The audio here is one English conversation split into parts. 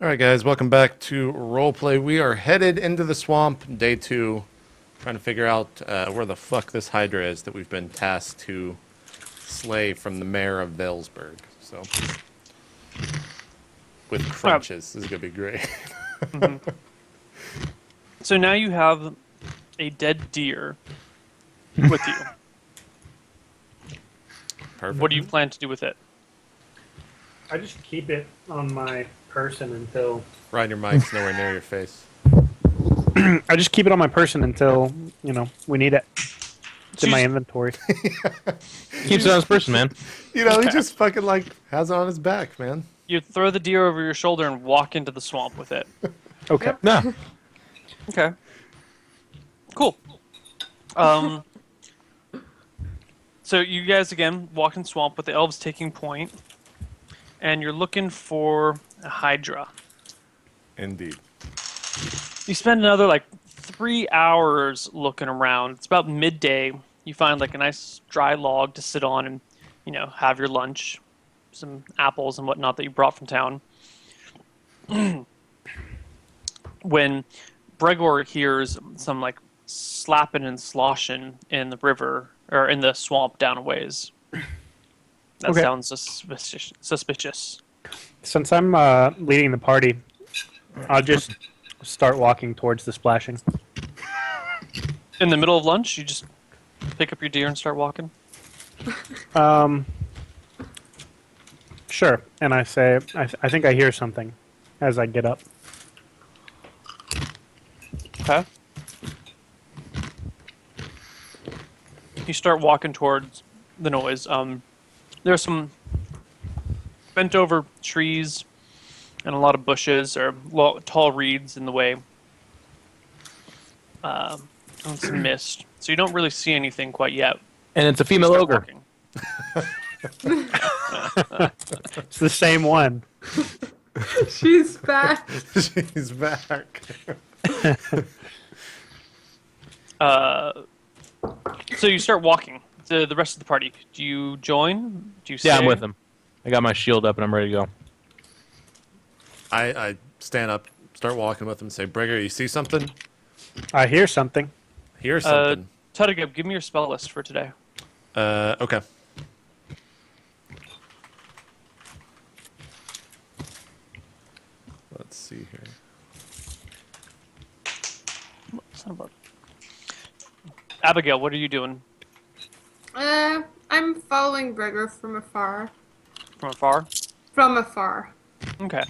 All right, guys, welcome back to Roleplay. We are headed into the swamp, day 2, trying to figure out where the fuck this Hydra is that we've been tasked to slay from the mayor of Valesburg. So, with crunches, this is gonna be great. Mm-hmm. So now you have a dead deer with you. Perfect. What do you plan to do with it? I just keep it on my person until Ryan, your mic's nowhere near your face. I just keep it on my person until we need it. It's in my Jeez. inventory. Keeps it on his person, man. You know, he just fucking has it on his back, man. You throw the deer over your shoulder and walk into the swamp with it. Okay. No. Okay. Cool. So you guys again walk in swamp with the elves taking point, and you're looking for a Hydra. Indeed. You spend another 3 hours looking around. It's about midday. You find a nice dry log to sit on and, have your lunch, some apples and whatnot that you brought from town. When Bregor hears some slapping and sloshing in the river or in the swamp down a ways. That Okay. sounds suspicious. Since I'm leading the party, I'll just start walking towards the splashing. In the middle of lunch, you just pick up your deer and start walking. Sure. And I say, I think I hear something as I get up. Okay. You start walking towards the noise. There's some bent over trees and a lot of bushes or tall reeds in the way. And some mist. So you don't really see anything quite yet. And it's a female Start ogre. walking. It's the same one. She's back. She's back. So you start walking to the rest of the party. Do you join? Do you stay? Yeah, I'm with him. I got my shield up and I'm ready to go. I stand up, start walking with him, and say, Brigger, you see something? I hear something. Hear something. Tuttigub, give me your spell list for today. Okay. Let's see here. Son of a- Abigail, what are you doing I'm following Gregor from afar. from afar? From afar. Okay.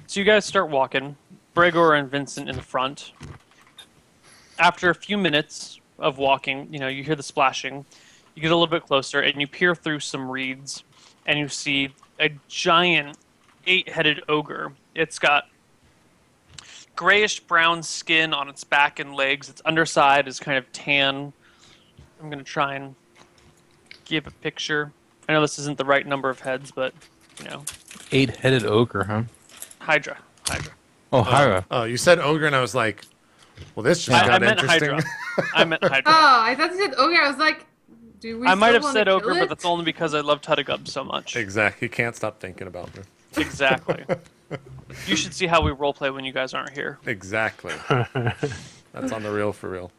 So you guys start walking. Bregor and Vincent in the front. After a few minutes of walking, you hear the splashing. You get a little bit closer and you peer through some reeds and you see a giant 8-headed ogre. It's got grayish brown skin on its back and legs. Its underside is kind of tan. I'm going to try and give a picture. I know this isn't the right number of heads, but, 8-headed ogre, huh? Hydra. Oh, Hydra. Oh, you said ogre, and I was like, well, this just I got meant interesting. Hydra. I meant Hydra. Oh, I thought you said ogre. I was like, do we I might still have wanna said kill ogre, but it? that's only because I love Tuttigub so much. Exactly. He can't stop thinking about me. Exactly. You should see how we roleplay when you guys aren't here. Exactly. That's on the real for real.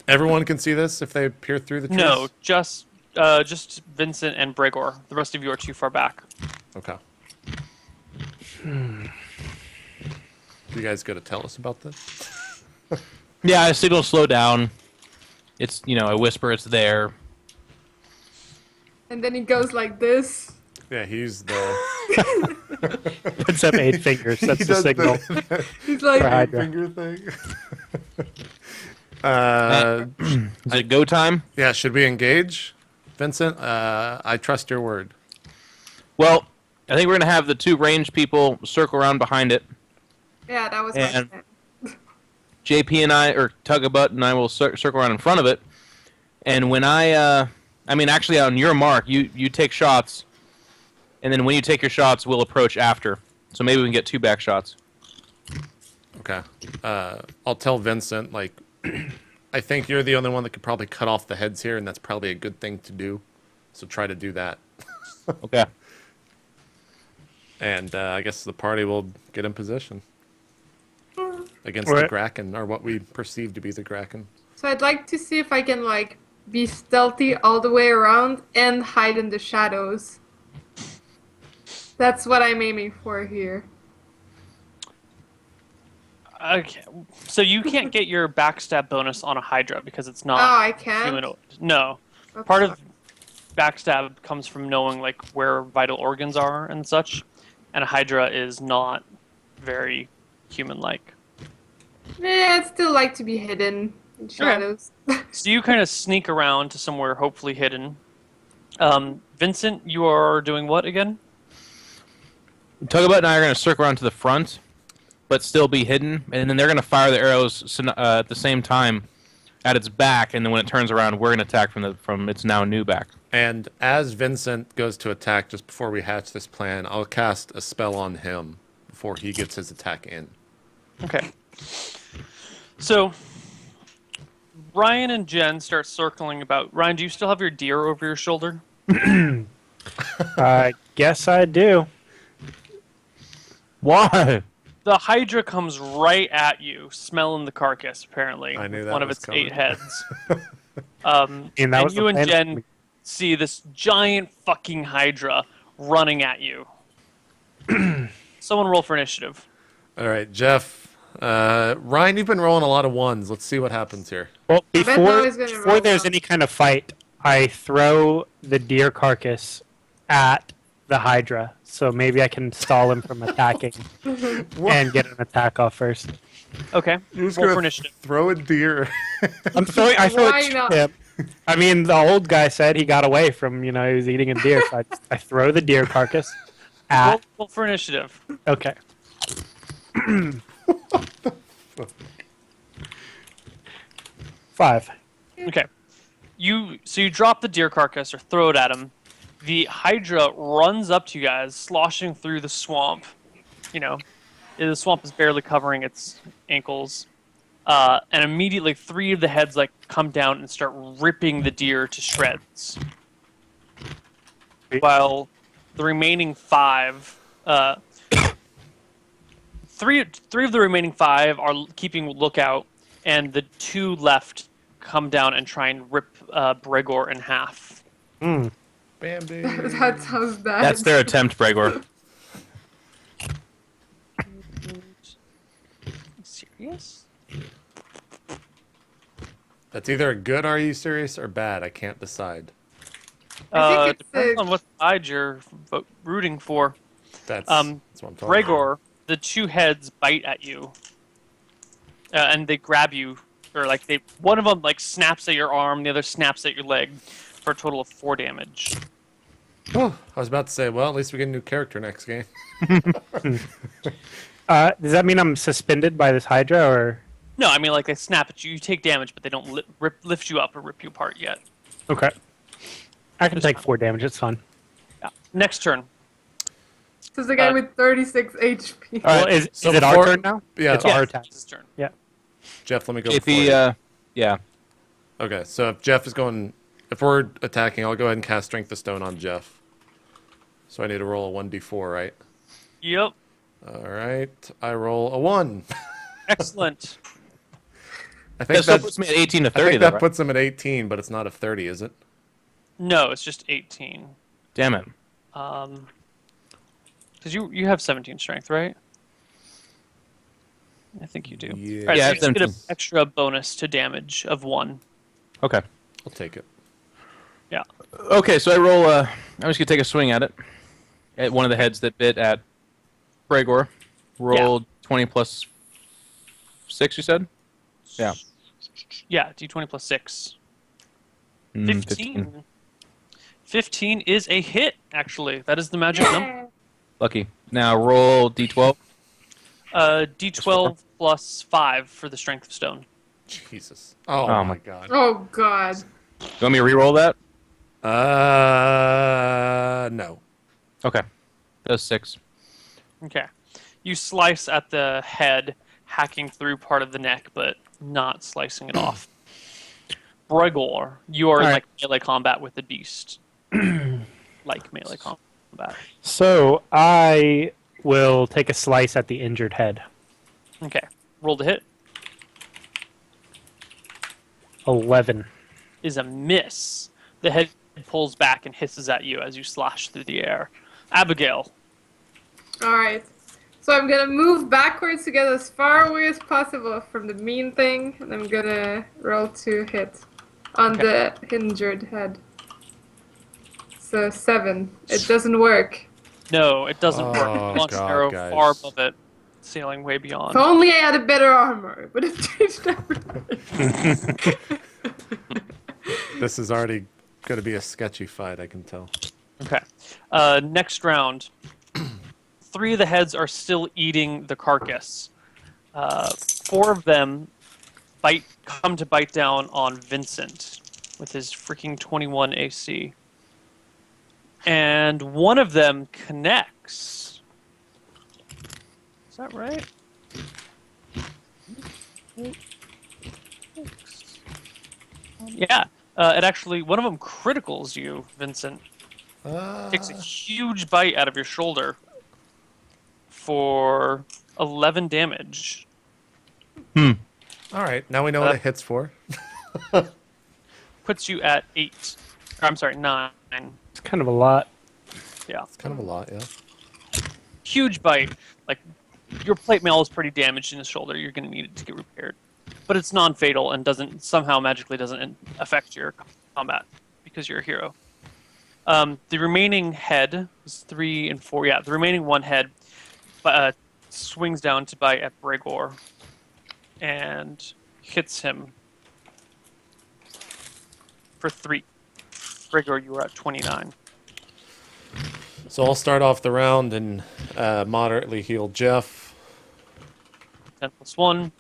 Everyone can see this if they peer through the trees? No, just Vincent and Bregor. The rest of you are too far back. Okay. You guys got to tell us about this? Yeah, I signal slow down. It's, I whisper it's there. And then he goes like this. Yeah, he's the... Puts up 8 fingers. That's He the does signal. He's like, For Hydra. finger thing. Is it go time? Yeah, should we engage? Vincent, I trust your word. Well, I think we're going to have the 2 ranged people circle around behind it. yeah, that was my And- plan. JP and I, or Tug-a-Butt and I will circle around in front of it. And when actually on your mark, you take shots. And then when you take your shots, we'll approach after. So maybe we can get 2 back shots. Okay. I'll tell Vincent, I think you're the only one that could probably cut off the heads here, and that's probably a good thing to do. So try to do that. Okay. And I guess the party will get in position against the Right. Kraken, or what we perceive to be the Kraken. So I'd like to see if I can like be stealthy all the way around and hide in the shadows. That's what I'm aiming for here. Okay, so you can't get your backstab bonus on a Hydra because it's Oh, not I can't. humanoid. No, That's part of backstab comes from knowing like where vital organs are and such, and a Hydra is not very human-like. Yeah, I'd still like to be hidden in shadows. So you kind of sneak around to somewhere hopefully hidden. Vincent, you are doing what again? Tugabut and I are going to circle around to the front, but still be hidden, and then they're going to fire the arrows at the same time at its back, and then when it turns around, we're going to attack from its now new back. And as Vincent goes to attack, just before we hatch this plan, I'll cast a spell on him before he gets his attack in. Okay. So Ryan and Jen start circling about. Ryan, do you still have your deer over your shoulder? I guess I do. Why? The Hydra comes right at you, smelling the carcass, apparently. I knew with that one of was its coming. 8 heads. And that And was you the and plan. Jen see this giant fucking Hydra running at you. Someone roll for initiative. All right, Jeff. Ryan, you've been rolling a lot of ones. Let's see what happens here. Well, bet before, now he's gonna before roll there's up. any kind of fight, I throw the deer carcass at the Hydra. So maybe I can stall him from attacking and get an attack off first. Okay. You're just Roll gonna for initiative. throw a deer. I throw Why it to not? him. I mean, the old guy said he got away from, he was eating a deer. So I throw the deer carcass at. Roll for initiative. Okay. Five. Okay. So you drop the deer carcass or throw it at him. The Hydra runs up to you guys, sloshing through the swamp. The swamp is barely covering its ankles. And immediately 3 of the heads come down and start ripping the deer to shreds. While the remaining 5, 3 of the remaining 5 are keeping lookout, and the 2 left come down and try and rip Bregor in half. Mm. Bambi. That sounds bad. That's their attempt, Bregor. Serious? That's either a good "Are you serious?" or bad. I can't decide. I think it's Depends a- on what side you're rooting for. That's what I'm talking about. Bregor, the 2 heads bite at you, and they grab you, or one of them snaps at your arm, the other snaps at your leg, for a total of 4 damage. Oh, I was about to say, well, at least we get a new character next game. Does that mean I'm suspended by this Hydra, or? No, I mean they snap at you. You take damage, but they don't lift you up or rip you apart yet. Okay. I can take 4 damage. It's fine. Yeah. Next turn. This is the guy with 36 HP. All right. Is So it our before- turn now? Yeah. It's Yes, our attack. it's his turn. Yeah. Jeff, let me go before you. JP, yeah. Okay, so if Jeff is going... If we're attacking, I'll go ahead and cast Strength of Stone on Jeff. So I need to roll a 1d4, right? Yep. All right, I roll a 1. Excellent. I think That still that, puts me at 18 to I 30, think though, that right? puts him at 18, but it's not a 30, is it? No, it's just 18. Damn it. Because you have 17 strength, right? I think you do. Yeah. All right, Yeah, so you just get an 17. extra bonus to damage of 1. Okay. I'll take it. Yeah. Okay, so I roll, I'm just going to take a swing at it. At one of the heads that bit at Bregor. Rolled 20 plus 6, you said? Yeah. Yeah, d20 plus 6. Mm, 15. 15 is a hit, actually. That is the magic number. Lucky. Now roll d12. D12 plus 5 for the strength of stone. Jesus. Oh, Oh my my- God. Oh god. You want me to re-roll that? No. Okay. Does 6. Okay. You slice at the head, hacking through part of the neck, but not slicing it off. Bregor, you are All right. melee combat with the beast. Melee combat. combat. So I will take a slice at the injured head. Okay. Roll to hit 11. is a miss. The head pulls back and hisses at you as you slash through the air. Abigail. Alright. So I'm gonna move backwards to get as far away as possible from the mean thing, and I'm gonna roll to hit on the injured head. So 7. It doesn't work. No, it doesn't Oh, work. Launch an God, arrow guys. far above it, sailing way beyond. If only I had a better armor, it would have changed everything. This is already going to be a sketchy fight, I can tell. Okay. Next round. 3 of the heads are still eating the carcass. 4 of them come to bite down on Vincent with his freaking 21 AC. And one of them connects. Is that right? Yeah. It actually, one of them criticals you, Vincent. Takes a huge bite out of your shoulder for 11 damage. All right, now we know what it hits for. Puts you at 8. Or, I'm sorry, 9. It's kind of a lot. Yeah. It's kind of a lot, yeah. Huge bite. Like, your plate mail is pretty damaged in his shoulder. You're going to need it to get repaired. But it's non-fatal and magically doesn't affect your combat because you're a hero. The remaining head is 3 and 4. Yeah, the remaining one head swings down to bite at Bregor and hits him for 3. Bregor, you are at 29. So I'll start off the round and moderately heal Jeff. 10 plus 1.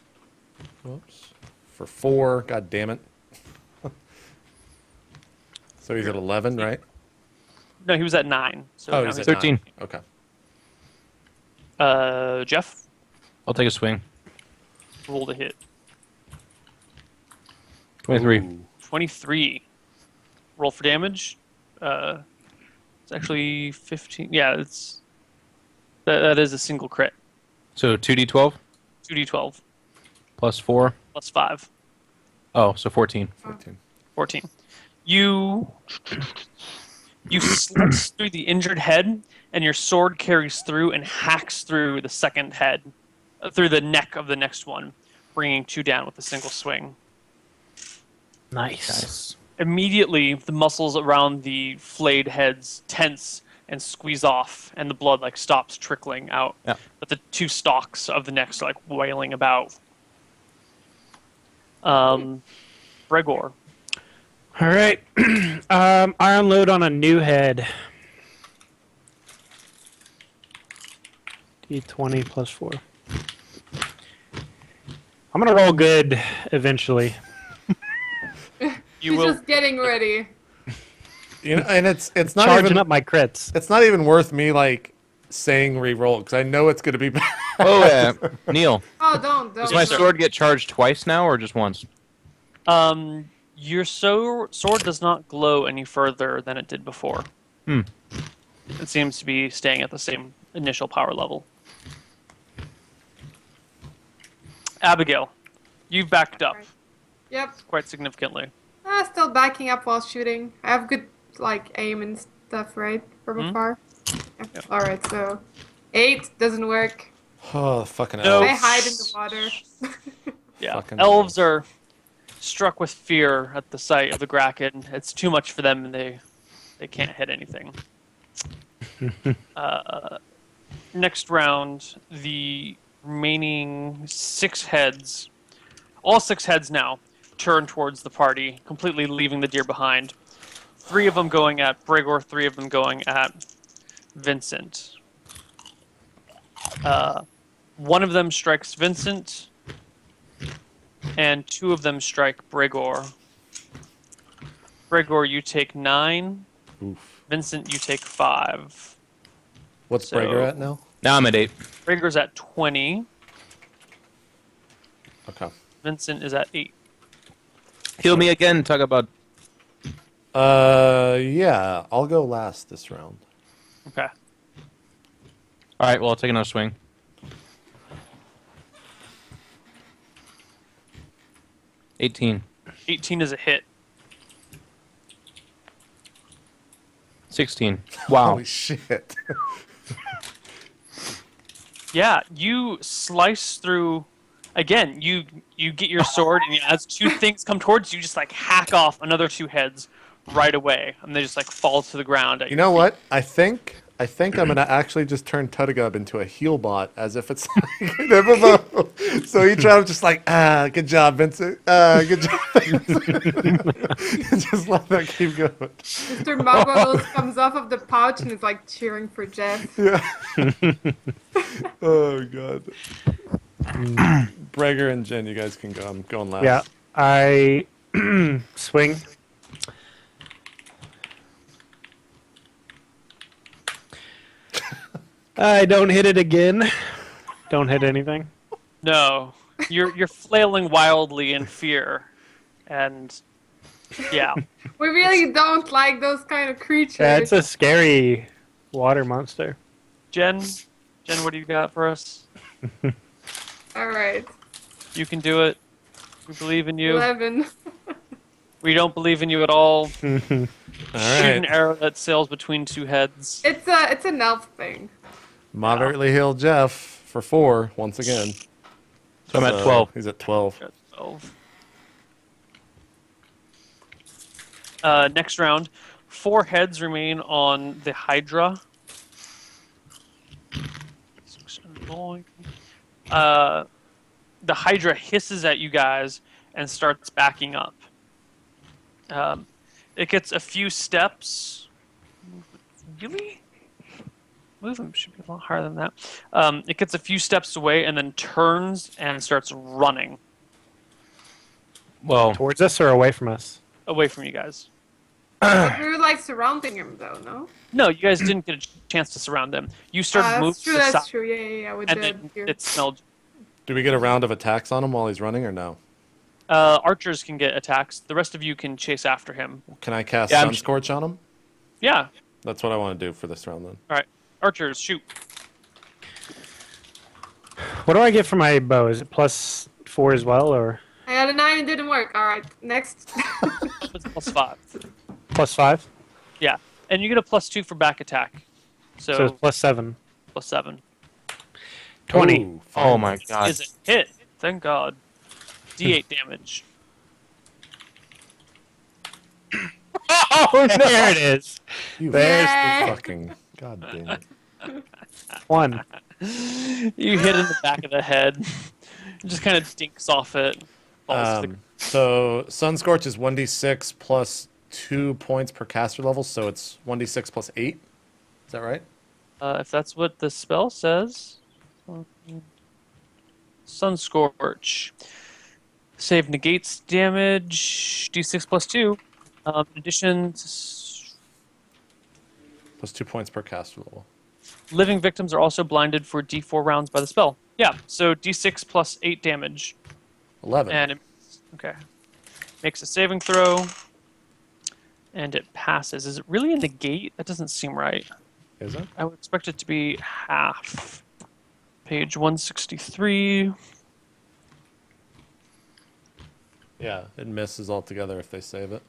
Whoops. For 4. God damn it. So he's at 11, right? No, he was at 9. So Oh, now he's at 13. 9. Okay. Jeff, I'll take a swing. roll to hit. 23. Ooh. 23. Roll for damage. It's actually 15. Yeah, that is a single crit. So 2d12 2d12 plus 4. plus 5. Oh, so 14. 14. 14. You slice through the injured head, and your sword carries through and hacks through the second head, through the neck of the next one, bringing 2 down with a single swing. Nice. Immediately, the muscles around the flayed heads tense and squeeze off, and the blood stops trickling out. Yeah. But the 2 stalks of the necks are wailing about. Bregor. All right. I unload on a new head. D20 plus 4. I'm going to roll good eventually. You He's will. just getting ready. You know, and it's not Charging even up my crits. it's not even worth me saying re-roll because I know it's going to be bad. Oh, yeah. Neil, Oh, don't. does my sword get charged twice now or just once? Your sword does not glow any further than it did before. Hmm. It seems to be staying at the same initial power level. Abigail, you've backed up Yep. quite significantly. Still backing up while shooting. I have good aim and stuff, right? From afar. Yeah. Alright, so 8 doesn't work. Oh, fucking No. I elves. hide in the water. Yeah, Fucking elves are struck with fear at the sight of the Kraken. It's too much for them, and they can't hit anything. Next round, the remaining 6 heads, all 6 heads now, turn towards the party, completely leaving the deer behind. 3 of them going at Bregor, 3 of them going at Vincent. One of them strikes Vincent, and 2 of them strike Bregor. Bregor, you take 9. Oof. Vincent, you take 5. What's So- Brager at now? Now I'm at 8. Bregor's at 20. Okay. Vincent is at 8. Heal me again. Talk about. Yeah, I'll go last this round. Okay. All right, well, I'll take another swing. 18. 18 is a hit. 16. Wow. Holy shit. Yeah, you slice through. Again, you get your sword, and as two things come towards you, just like hack off another two heads right away, and they just like fall to the ground. You know what? I think I'm gonna actually just turn Tuttigub into a heal bot, as if it's like an MMO. So each round, just like, good job, Vincent. Good job. Just let that keep going. Mr. Muggles comes off of the pouch and is like cheering for Jeff. Yeah. Oh god. Breger and Jen, you guys can go. I'm going last. Yeah, I swing. I don't hit it again. Don't hit anything. No, you're flailing wildly in fear, and yeah, We really don't like those kind of creatures. Yeah, it's a scary water monster. Jen, what do you got for us? Alright. You can do it. We believe in you. 11. We don't believe in you at all. All Shoot an right. arrow that sails between two heads. It's an elf thing. Moderately healed Jeff for 4 once again. So I'm at 12. He's at 12. Got 12. Next round, 4 heads remain on the Hydra. The Hydra hisses at you guys and starts backing up. It gets a few steps. Really? Movement should be a lot higher than that. It gets a few steps away and then turns and starts running Well, Towards us or away from us? away from you guys. We were like surrounding him though, no? No, you guys didn't get a chance to surround them. You started moving That's true, to the that's side, true. Yeah, with and the then deer. it smelled. Do we get a round of attacks on him while he's running or no? Archers can get attacks. The rest of you can chase after him. Can I cast Yeah, Sun Scorch on him? Yeah. That's what I want to do for this round then. All right. Archers, shoot. What do I get for my bow? Is it +4 as well, or I got a 9 and didn't work. Alright, next. It's +5. +5? Yeah. And you get a +2 for back attack. So So, it's +7. +7. 20. Ooh, oh my finally. god. Is a hit. Thank God. D8 damage. Oh, there it is. You There's Yeah. fucking... God damn it. 1. You hit in the back of the head. It just kind of dinks off it. Falls to the So Sun Scorch is 1d6 plus 2 points per caster level, so it's 1d6 plus 8. Is that right? if that's what the spell says. Sun Scorch. Save negates damage. D6 plus 2. In addition, Plus 2 points per caster level. living victims are also blinded for D4 rounds by the spell. Yeah, so D6 plus 8 damage. 11. And it, okay. Makes a saving throw. And it passes. Is it really a negate? That doesn't seem right. Is it? I would expect it to be half. Page 163. Yeah, it misses altogether if they save it.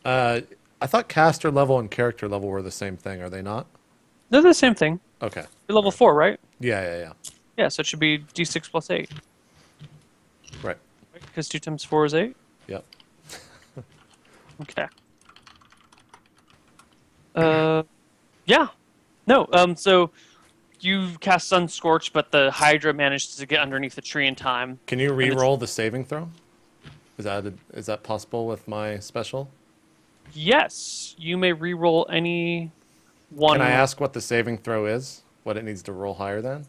I thought caster level and character level were the same thing. Are they not? They're the same thing. Okay. You're level 4, right? Yeah. Yeah, so it should be D6 plus 8. Right. Because 2 times 4 is 8? Yep. Okay. Yeah. No, so you cast Sun Scorch, but the Hydra managed to get underneath the tree in time. Can you it's- re-roll the saving throw? Is that possible with my special? Yes, you may re-roll any one. Can I ask what the saving throw is? What it needs to roll higher than?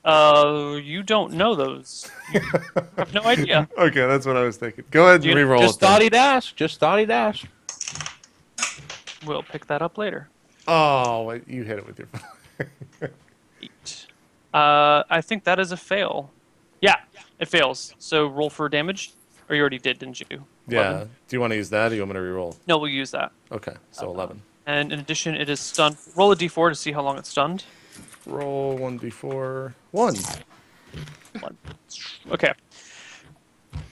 You don't know those. You have no idea. Okay, that's what I was thinking. Go ahead and You- re-roll Just it then. thought he'd ask. Just thought he'd ask. We'll pick that up later. Oh, wait, you hit it with your... 8. I think that is a fail. Yeah, it fails. So roll for damage. Or you already did, didn't you? Yeah. 11. Do you want to use that or you want me to reroll? No, we'll use that. Okay, so 11. And in addition, it is stunned. Roll a d4 to see how long it's stunned. Roll 1d4. 1. 1. Okay.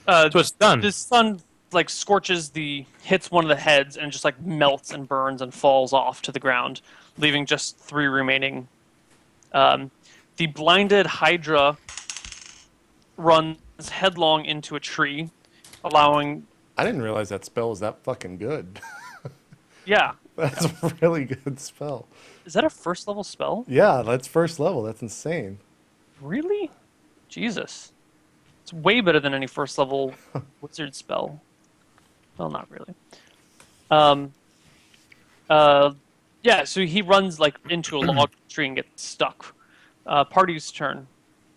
So it's done. The sun like hits one of the heads and just like melts and burns and falls off to the ground, leaving just 3 remaining. The blinded Hydra runs headlong into a tree, allowing. I didn't realize that spell was that fucking good. Yeah. That's a really good spell. Is that a first level spell? Yeah, that's first level. That's insane. Really? Jesus. It's way better than any first level wizard spell. Well, not really. Yeah, so he runs like into a log tree and gets stuck. Party's turn.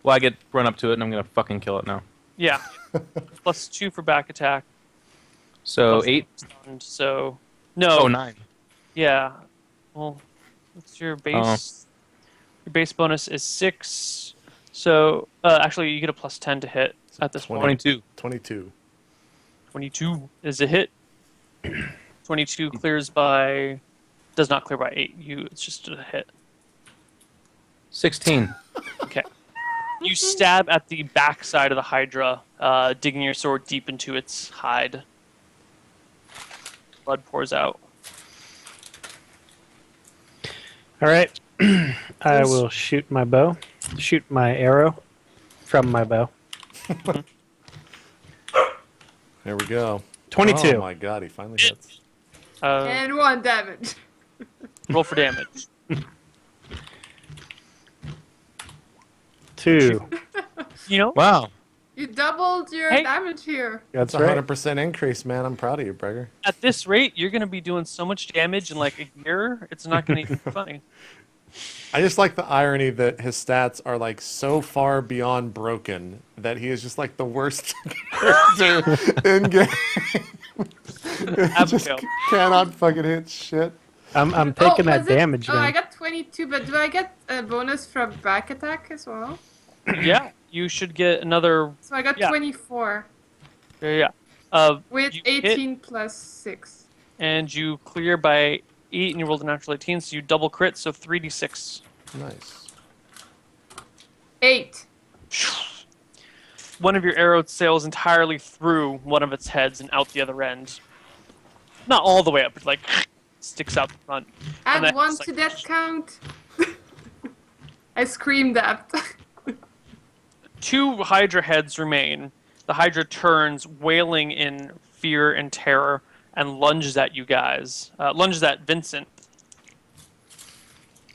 Well, I get run up to it and I'm gonna fucking kill it now. Yeah. +2 for back attack. So Plus 8. Stunned, so no. Oh, 9. Yeah. Well, what's your base? Your base bonus is 6. So actually, you get a +10 to hit at this point. 22. 22. 22 is a hit. 22 clears by. Does not clear by 8. It's just a hit. 16. Okay. You stab at the back side of the Hydra, digging your sword deep into its hide. Blood pours out. All right. I will shoot my bow. Shoot my arrow from my bow. There we go. 22. Oh my god, he finally hits. And 1 damage. Roll for damage. 2. You know, Wow. You doubled your Hey. damage here. That's That's a right. 100% increase, man. I'm proud of you, Breger. at this rate, you're going to be doing so much damage in like a year, it's not going to be funny. I just like the irony that his stats are like so far beyond broken that he is just like the worst character in game. Just Abigail. cannot fucking hit shit. I'm taking that was it- damage Oh, I then. got 22, but do I get a bonus from back attack as well? Yeah, you should get another. So I got Yeah. 24 Yeah. with You 18 plus 6. And you clear by 8, and you rolled a natural 18, so you double crit, so 3d6. Nice. 8. One of your arrows sails entirely through one of its heads and out the other end. Not all the way up, but like sticks out the front. And Add then 1 it's to like- that count. I screamed that. 2 Hydra heads remain. The Hydra turns, wailing in fear and terror, and lunges at you guys. Lunges at Vincent.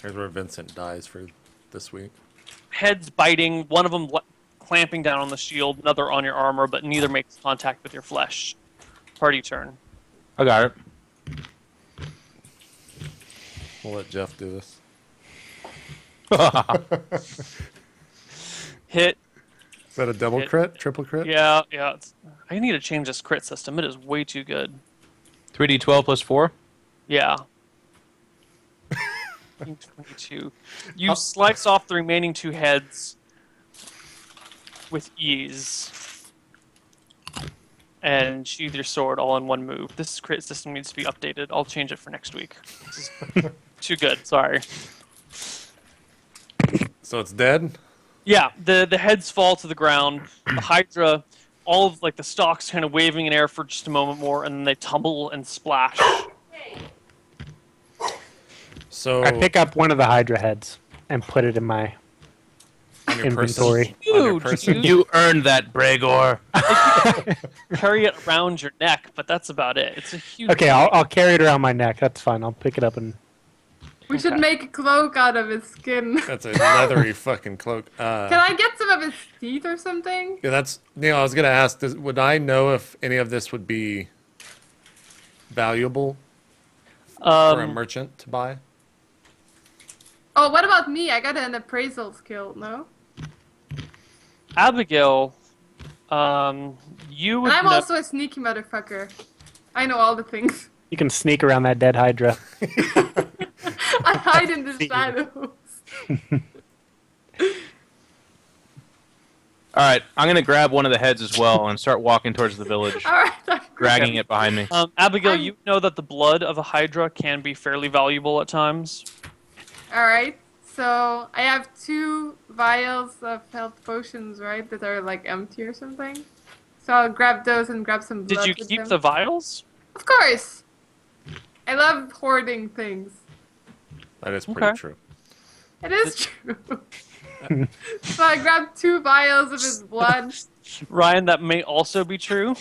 Here's where Vincent dies for this week. Heads biting, one of them clamping down on the shield, another on your armor, but neither makes contact with your flesh. Party turn. I got it. We'll let Jeff do this. Hit. Is that a double Hit. crit? Triple crit? Yeah. I need to change this crit system. It is way too good. 3d12 plus 4. Yeah. 22. You slice off the remaining 2 heads with ease. And sheathe your sword all in one move. This crit system needs to be updated. I'll change it for next week. This is too good. Sorry. So it's dead? Yeah, the heads fall to the ground. The Hydra, all of like the stalks kind of waving in air for just a moment more, and then they tumble and splash. So I pick up one of the Hydra heads and put it in my on your inventory. person- on your Huge, person- dude. You earned that, Bregor. Carry it around your neck, but that's about it. It's a huge. Okay, I'll carry it around my neck. That's fine. I'll pick it up and. We should Okay. make a cloak out of his skin. That's a leathery fucking cloak. Can I get some of his teeth or something? Yeah, that's Neil. I was gonna ask, would I know if any of this would be valuable for a merchant to buy? Oh, what about me? I got an appraisal skill, no? Abigail, you would And I'm know- also a sneaky motherfucker. I know all the things. You can sneak around that dead Hydra. I hide in the shadows. All right, I'm gonna grab one of the heads as well and start walking towards the village, All right. dragging it behind me. Abigail, you know that the blood of a Hydra can be fairly valuable at times. All right. So I have 2 vials of health potions, right, that are like empty or something. So I'll grab those and grab some blood. Did you with keep them. the vials? Of course. I love hoarding things. That is pretty Okay. true. It is true. So I grabbed 2 vials of his blood. Ryan, that may also be true.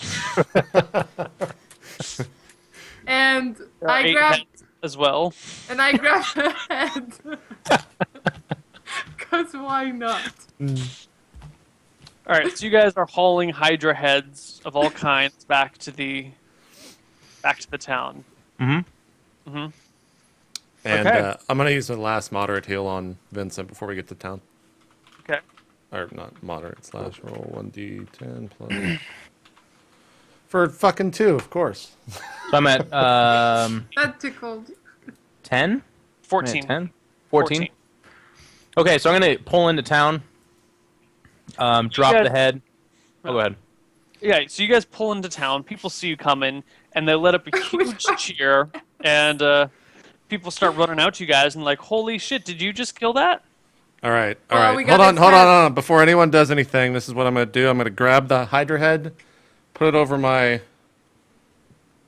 And There are I 8 grabbed heads as well. a head. Cause why not? All right, so you guys are hauling Hydra heads of all kinds back to the town. Mm-hmm. Mm-hmm. And Okay. I'm going to use the last moderate heal on Vincent before we get to town. Okay. Or not moderate, slash roll 1d10 plus. For fucking 2, of course. So I'm at That tickled. 10. 14. 10. 14. Okay, so I'm gonna pull into town. Drop guys- the head. Oh, go ahead. Yeah, so you guys pull into town. People see you coming, and they let up a huge cheer, and people start running out to you guys and like, "Holy shit! Did you just kill that?" All right, all Well, right. we Hold got on, hold on, hold on. Before anyone does anything, this is what I'm going to do. I'm going to grab the Hydra head, put it over my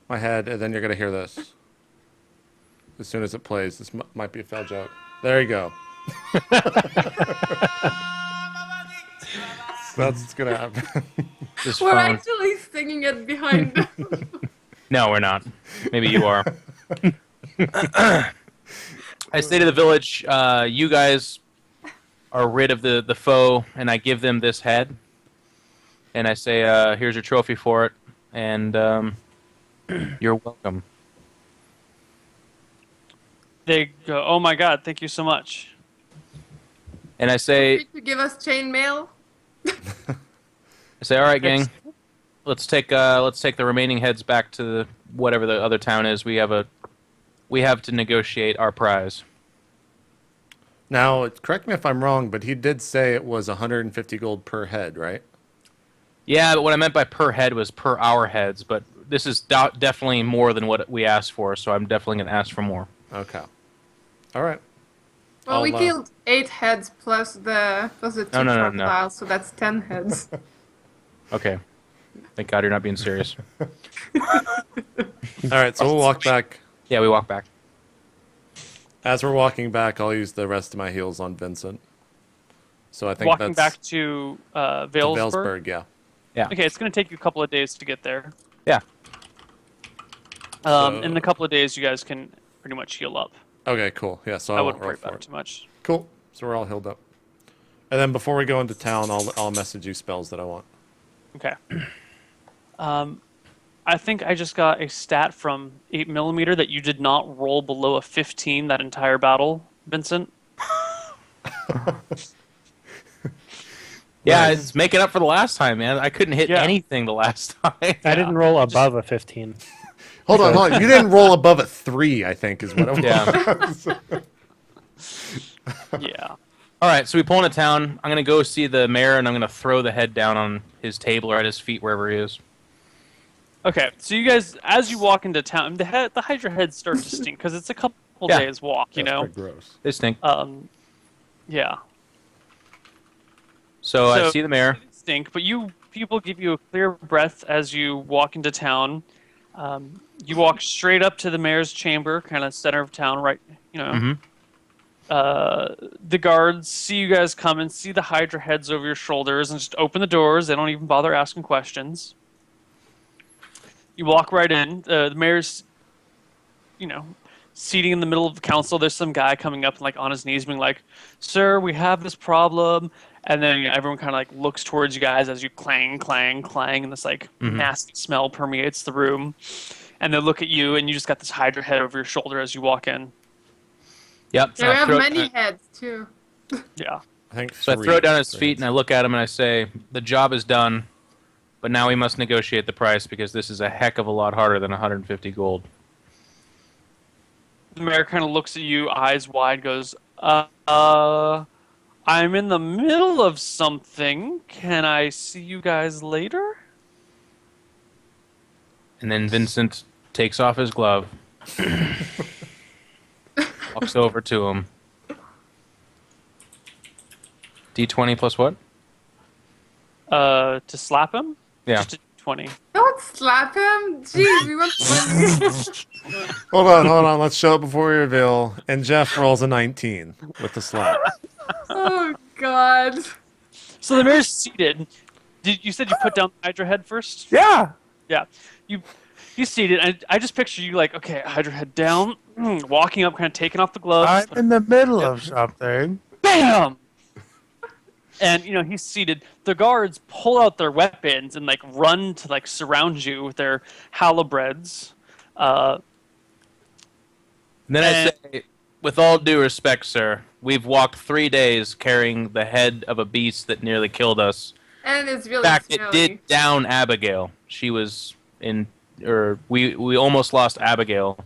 head, and then you're going to hear this. As soon as it plays, this might be a fail joke. There you go. That's what's going to happen. This We're phone. actually singing it behind them. No, we're not. Maybe you are. I say to the village, you guys are rid of the foe, and I give them this head. And I say, here's your trophy for it, and you're welcome. They go, "Oh my god, thank you so much." And I say, To give us chainmail. all right, gang, let's take the remaining heads back to whatever the other town is. We have to negotiate our prize. Now, correct me if I'm wrong, but he did say it was 150 gold per head, right? Yeah, but what I meant by per head was per hour heads. But this is definitely more than what we asked for, so I'm definitely going to ask for more. Okay. All right. Well, we I'll, killed 8 heads plus the 2 No, no, no, no. crocodiles, so that's 10 heads. Okay. Thank God you're not being serious. All right, so we'll walk back. Yeah, we walk back. As we're walking back, I'll use the rest of my heals on Vincent. So I think Walking that's back to to Valesburg. Valesburg, yeah. Yeah. Okay, it's going to take you a couple of days to get there. Yeah. In a couple of days, you guys can pretty much heal up. Okay, cool. Yeah, so I I wouldn't won't roll worry about for it it. too much. Cool. So we're all healed up. And then before we go into town, I'll message you spells that I want. Okay. I think I just got a stat from 8mm that you did not roll below a 15 that entire battle, Vincent. Yeah, Nice. it's making up for the last time, man. I couldn't hit Yeah. anything the last time. I didn't roll above a 15. Hold on. You didn't roll above a 3, I think, is what it was. Yeah. Yeah. All right, so we pull into town. I'm going to go see the mayor, and I'm going to throw the head down on his table or at his feet, wherever he is. Okay, so you guys, as you walk into town, the Hydra heads start to stink because it's a couple Yeah. days walk, you That's know. pretty gross. They stink. Yeah. So I see the mayor. They stink, but people give you a clear breath as you walk into town. You walk straight up to the mayor's chamber, kind of center of town, right? You know. Mhm. The guards see you guys come and see the Hydra heads over your shoulders and just open the doors. They don't even bother asking questions. You walk right in. The mayor's, seating in the middle of the council. There's some guy coming up like on his knees being like, "Sir, we have this problem." And then everyone kind of like looks towards you guys as you clang, clang, clang, and this like nasty smell permeates the room. And they look at you, and you just got this Hydra head over your shoulder as you walk in. Yep. Yeah, we have many heads, too. Yeah. I think So I throw it down at his feet, and I look at him, and I say, the job is done, but now we must negotiate the price because this is a heck of a lot harder than 150 gold. The mayor kind of looks at you, eyes wide, goes, I'm in the middle of something. Can I see you guys later? And then Vincent takes off his glove, walks over to him. D20 plus what? To slap him? Yeah. Just a 20. Don't slap him. Jeez, we want money. Hold on. Let's show it before we reveal. And Jeff rolls a 19 with the slap. Oh God. So the mayor's seated. You said you put down the Hydra head first? Yeah. Yeah. You seated, and I just picture you like, okay, Hydra head down, walking up, kind of taking off the gloves. I'm in the middle of something. Bam! And he's seated. The guards pull out their weapons and like run to like surround you with their halberds. And then I say, with all due respect, sir, we've walked 3 days carrying the head of a beast that nearly killed us. And it's really In fact, it smelly. did down Abigail. She was we almost lost Abigail.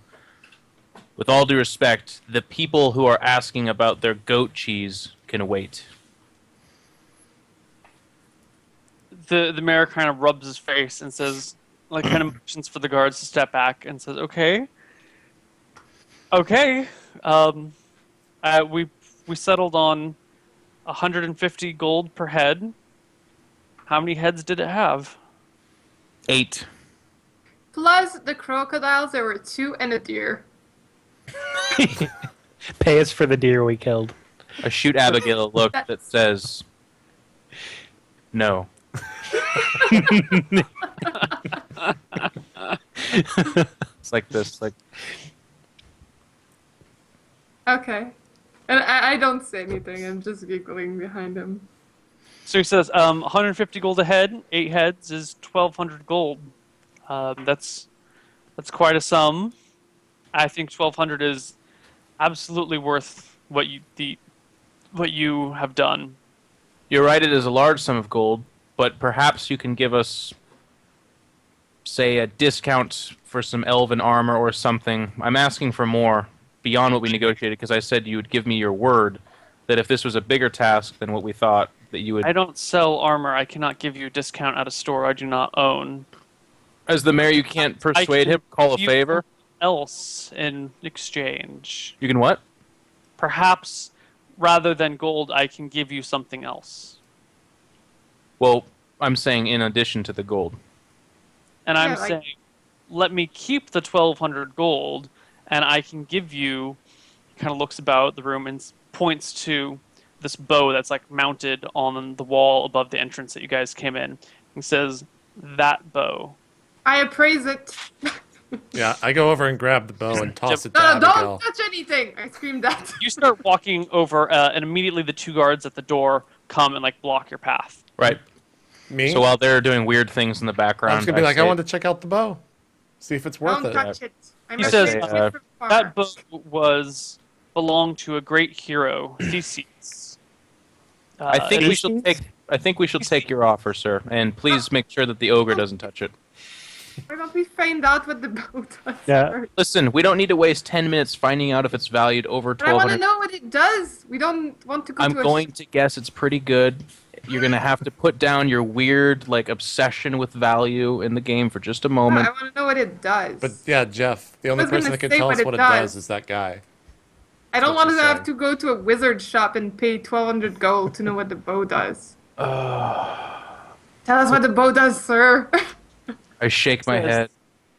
With all due respect, the people who are asking about their goat cheese can wait. The mayor kind of rubs his face and says, like, kind of motions for the guards to step back and says, okay. We settled on 150 gold per head. How many heads did it have? 8. Plus the crocodiles, there were 2 and a deer. Pay us for the deer we killed. I shoot Abigail a look that says, no. It's like this, like... Okay. And I don't say anything. I'm just giggling behind him. So he says, 150 gold a head, 8 heads is 1,200 gold. That's quite a sum. I think 1,200 is absolutely worth what you have done. You're right, it is a large sum of gold, but perhaps you can give us, say, a discount for some elven armor or something. I'm asking for more beyond what we negotiated, because I said you would give me your word that if this was a bigger task than what we thought, that you would... I don't sell armor. I cannot give you a discount at a store I do not own. As the mayor, you can't persuade him, call a give you favor? Else in exchange. You can what? Perhaps, rather than gold, I can give you something else. Well, I'm saying in addition to the gold. And I'm Yeah, like- saying, let me keep the 1,200 gold, and I can give you... Kind of looks about the room and points to this bow that's like mounted on the wall above the entrance that you guys came in. He says, "That bow." I appraise it. Yeah, I go over and grab the bow and toss it to No, Abigail. don't touch anything! I screamed that. You start walking over, and immediately the 2 guards at the door come and like block your path. Right. Me? So while they're doing weird things in the background... I'm just gonna be like, say, I want to check out the bow. See if it's worth Don't it. touch it. I'm He afraid says, to uh, hit from far. That bow belonged to a great hero, Theseus. I think we should. shall take your offer, sir, and please make sure that the ogre doesn't touch it. Why don't we find out what the bow does Yeah. first? Listen, we don't need to waste 10 minutes finding out if it's valued over But I want to 1,200. know what it does. We don't want to go I'm to going to guess it's pretty good. You're going to have to put down your weird, like, obsession with value in the game for just a I moment. want to know what it does. But yeah, Jeff, the only was person gonna that can say tell what us it what it does. does is that guy. I don't what want you to have say. to go to a wizard shop and pay 1,200 gold to know what the bow does. Tell us what the bow does, sir. I shake my Says-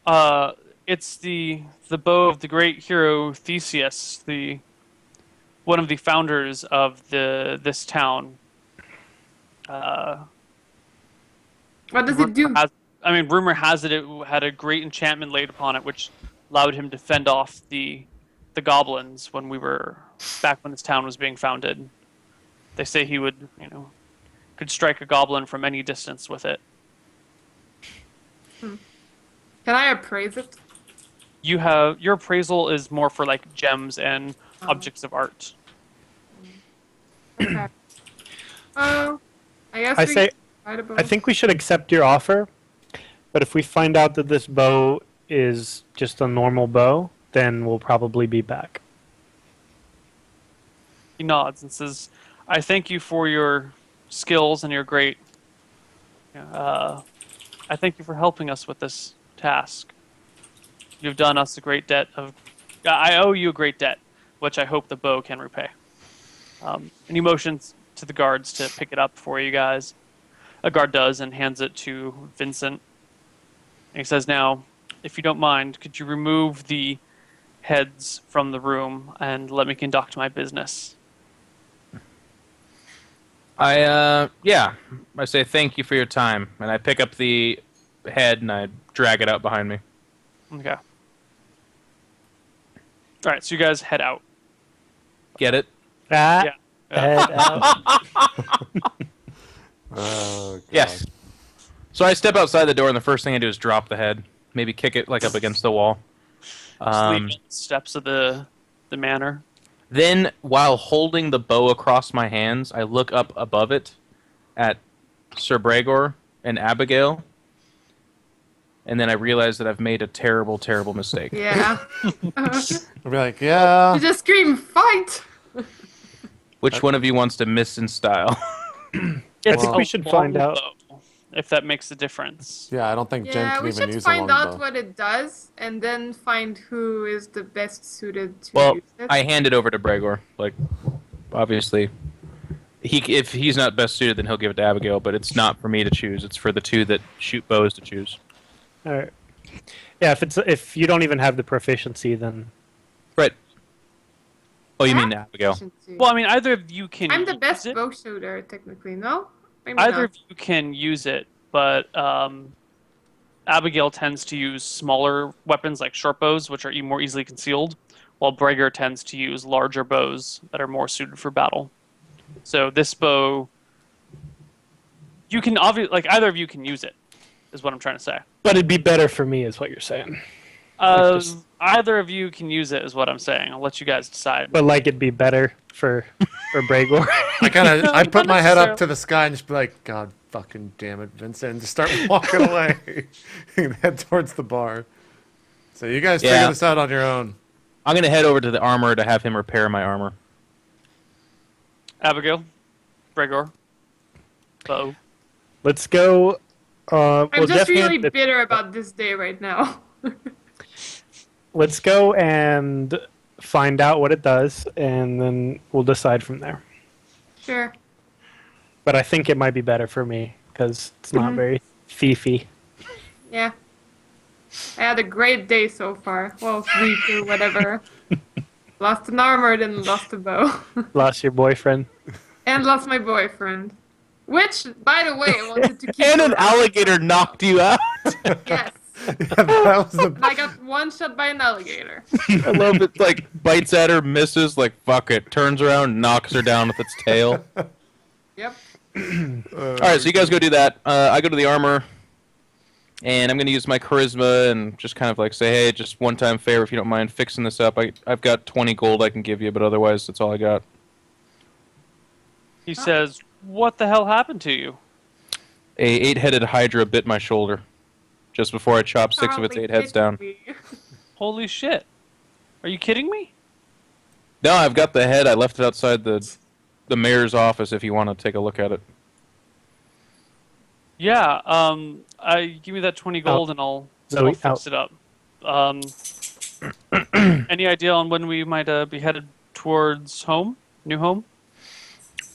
head. It's the bow of the great hero Theseus, one of the founders of this town. What does it do? Rumor has it had a great enchantment laid upon it, which allowed him to fend off the goblins when we were back when this town was being founded. They say he would, could strike a goblin from any distance with it. Can I appraise it? Your appraisal is more for like gems and objects of art. Okay. I guess I we say, try to bow. I think we should accept your offer, but if we find out that this bow is just a normal bow, then we'll probably be back. He nods and says, I thank you for your skills and your great. I thank you for helping us with this task. You've done us a great debt of. I owe you a great debt, which I hope the bow can repay. And he motions to the guards to pick it up for you guys. A guard does and hands it to Vincent. And he says, "Now, if you don't mind, could you remove the heads from the room and let me conduct my business?" I say thank you for your time, and I pick up the head and I drag it out behind me. Okay. All right, so you guys head out. Get it? That Yeah. head out. Oh, God. Yes. So I step outside the door, and the first thing I do is drop the head. Maybe kick it like up against the wall. Just leave it on the steps of the manor. Then, while holding the bow across my hands, I look up above it at Sir Bregor and Abigail, and then I realize that I've made a terrible, terrible mistake. Yeah. I'll be like, yeah. You just scream, fight! Which one of you wants to miss in style? I think we should find out. Longbow, if that makes a difference. Yeah, I don't think Jen Yeah, can we even should use find a out longbow. what it does, and then find who is the best suited to Well, use it. I hand it over to Bregor. Like, obviously, if he's not best suited, then he'll give it to Abigail. But it's not for me to choose. It's for the two that shoot bows to choose. All right. Yeah, if you don't even have the proficiency, then Right. Oh, you Yeah. mean Abigail? Well, I mean, either of you can. I'm the use best it. bow shooter, technically, no? Maybe Either not. of you can use it, but Abigail tends to use smaller weapons like short bows, which are more easily concealed, while Bregor tends to use larger bows that are more suited for battle. So this bow, you can obviously either of you can use it, is what I'm trying to say. but it'd be better for me, is what you're saying. just- Either of you can use it, is what I'm saying. I'll let you guys decide. But like, it'd be better for Bregor. I put not my head up necessarily. to the sky and just be like, God fucking damn it, Vincent, and just start walking away and head towards the bar. So you guys figure Yeah. this out on your own. I'm gonna head over to the armor to have him repair my armor. Abigail, Bregor, bow. Let's go. I'm we'll just really definitely- bitter about this day right now. Let's go and find out what it does, and then we'll decide from there. Sure. But I think it might be better for me because it's not very thiefy. Yeah. I had a great day so far. Well, week or whatever. Lost an armor, then lost a bow. Lost your boyfriend. And lost my boyfriend. Which, by the way, I wanted to keep And an around. alligator knocked you out. Yes. That was the I got one shot by an alligator. I love it. Like bites at her, misses. Like fuck it, turns around, knocks her down with its tail. Yep. All right, so you guys go do that. I go to the armor, and I'm gonna use my charisma and just kind of like say, hey, just one-time favor if you don't mind fixing this up. I've got 20 gold I can give you, but otherwise that's all I got. He says, "What the hell happened to you?" A 8-headed hydra bit my shoulder just before I chopped 6 of its Probably 8 heads down. kidding me. Holy shit! Are you kidding me? No, I've got the head. I left it outside the mayor's office if you want to take a look at it. Yeah. Give me that 20 gold and I'll Zoe, fix it up. Any idea on when we might be headed towards home? New home?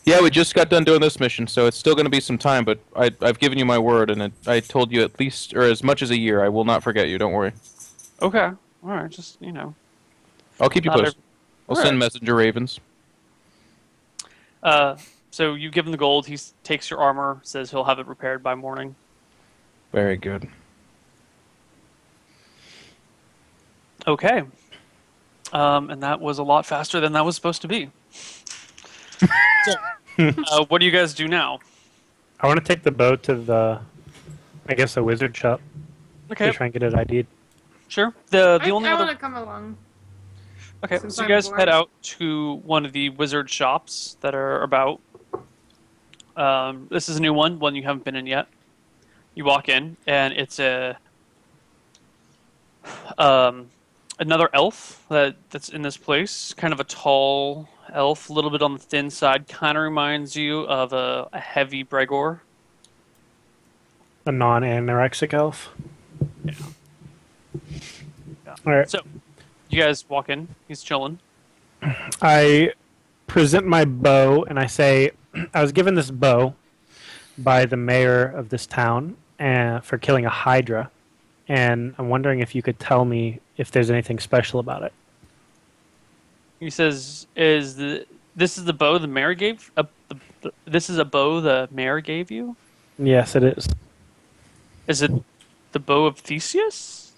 Yeah, we just got done doing this mission, so it's still going to be some time, but I've given you my word, and I told you at least, or as much as a year. I will not forget you, don't worry. Okay. All right. Just I'll keep you Not posted. I'll Alright. send messenger ravens. So you give him the gold. He takes your armor. Says he'll have it repaired by morning. Very good. Okay. And that was a lot faster than that was supposed to be. So, what do you guys do now? I want to take the bow to the wizard shop Okay. to try and get it ID'd. Sure. The I only want other to come along. Okay, Since so you I'm guys bored. head out to one of the wizard shops that are about. This is a new one you haven't been in yet. You walk in, and it's another elf that's in this place. Kind of a tall, elf, a little bit on the thin side. Kind of reminds you of a heavy Bregor. A non-anorexic elf. Yeah. All right. So, you guys walk in. He's chilling. I present my bow and I say, I was given this bow by the mayor of this town for killing a hydra, and I'm wondering if you could tell me if there's anything special about it. He says, this is the bow the mayor gave? This is a bow the mayor gave you? Yes, it is. Is it the bow of Theseus?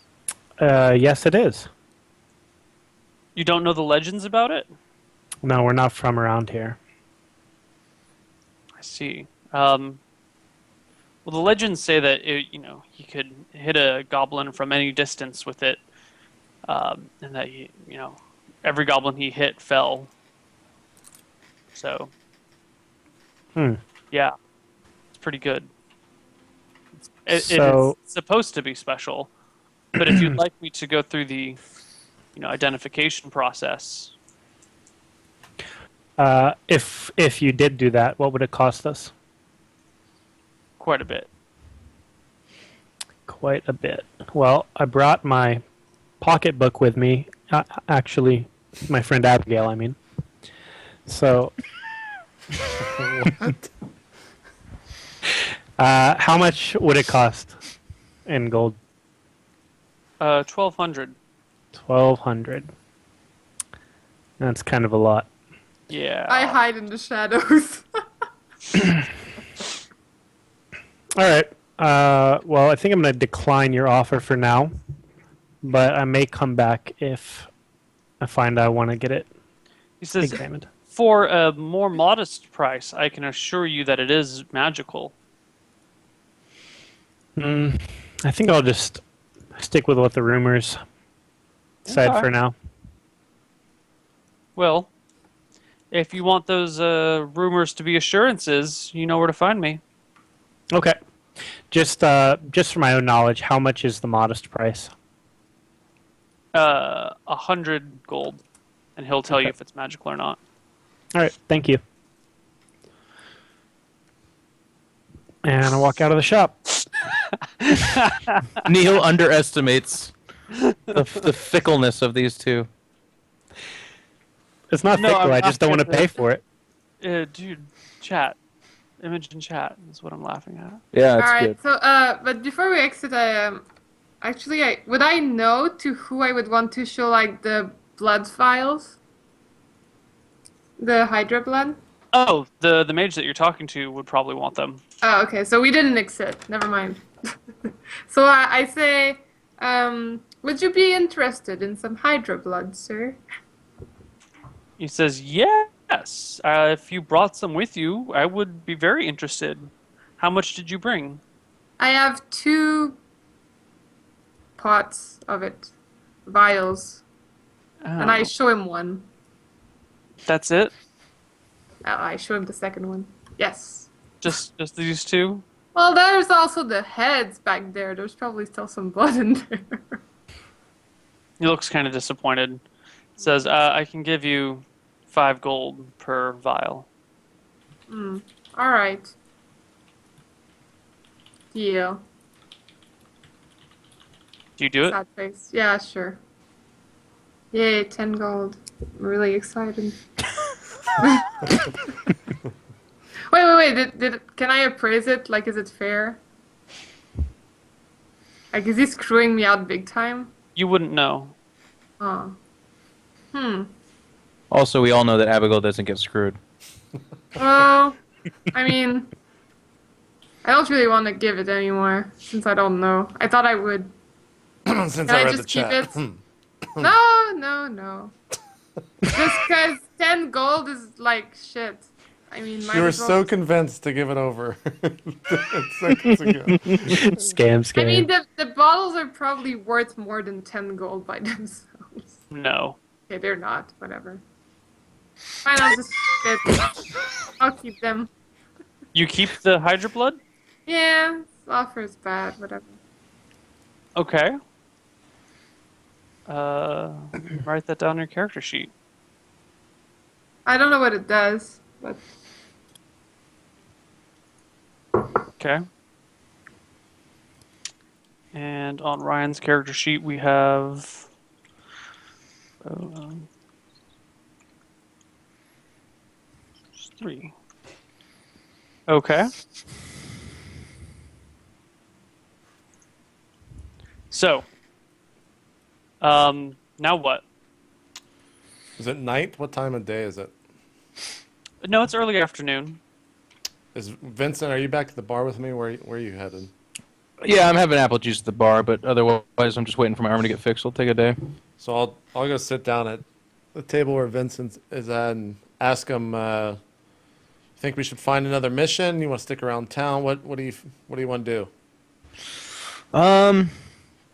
Yes, it is. You don't know the legends about it? No, we're not from around here. I see. Well, the legends say that he could hit a goblin from any distance with it, and that every goblin he hit fell. So, yeah, it's pretty good. It is supposed to be special, but if you'd like me to go through the identification process. If you did do that, what would it cost us? Quite a bit. Quite a bit. Well, I brought my pocketbook with me. Actually, my friend Abigail, I mean. So, What? How much would it cost in gold? 1,200. 1,200. That's kind of a lot. Yeah. I hide in the shadows. All right. Well, I think I'm going to decline your offer for now, but I may come back if I find I want to get it He says, examined. for a more modest price, I can assure you that it is magical. I think I'll just stick with what the rumors said Okay. for now. Well, if you want those rumors to be assurances, you know where to find me. Okay. Just for my own knowledge, how much is the modest price? 100 gold, and he'll tell you Okay. if it's magical or not. All right. Thank you. And I walk out of the shop. Neil underestimates the fickleness of these two. It's not No, fickle. I'm I just don't want to laughing at pay for it. Dude, chat. Image in chat is what I'm laughing at. Yeah, All that's right. good. So, but before we exit, would I know to who I would want to show like the blood files? The Hydra blood. Oh, the mage that you're talking to would probably want them. Oh, okay. So we didn't exit. Never mind. So I say, would you be interested in some Hydra blood, sir? He says, yes. If you brought some with you, I would be very interested. How much did you bring? I have 2 pots of it, vials, and I Oh, show him one. that's it? I show him the second one. Yes. Just these two? Well, there's also the heads back there. There's probably still some blood in there. He looks kind of disappointed. Says, I can give you 5 gold per vial. All right. Deal. Do you do it? Sad face. Yeah, sure. Yay, 10 gold. I'm really excited. Wait. Can I appraise it? Like, is it fair? Like, is he screwing me out big time? You wouldn't know. Oh. Also, we all know that Abigail doesn't get screwed. Well, I mean, I don't really want to give it anymore since I don't know. I thought I would. Since Can I I read the just keep chat. it? No. Just because 10 gold is like shit. I mean, might You were as well so just- convinced to give it over 10 seconds ago. Scam. I mean, the bottles are probably worth more than 10 gold by themselves. No. Okay, they're not. Whatever. Fine, I'll just keep it. I'll keep them. You keep the Hydra blood? Yeah, this offer is bad. Whatever. Okay. Write that down on your character sheet. I don't know what it does, but Okay. And on Ryan's character sheet, we have. Just 3. Okay. So. Now what? Is it night? What time of day is it? No, it's early afternoon. Is Vincent? Are you back at the bar with me? Where are you headed? Yeah, I'm having apple juice at the bar, but otherwise I'm just waiting for my armor to get fixed. It'll take a day. So I'll go sit down at the table where Vincent is at and ask him. Think we should find another mission? You want to stick around town? What do you want to do?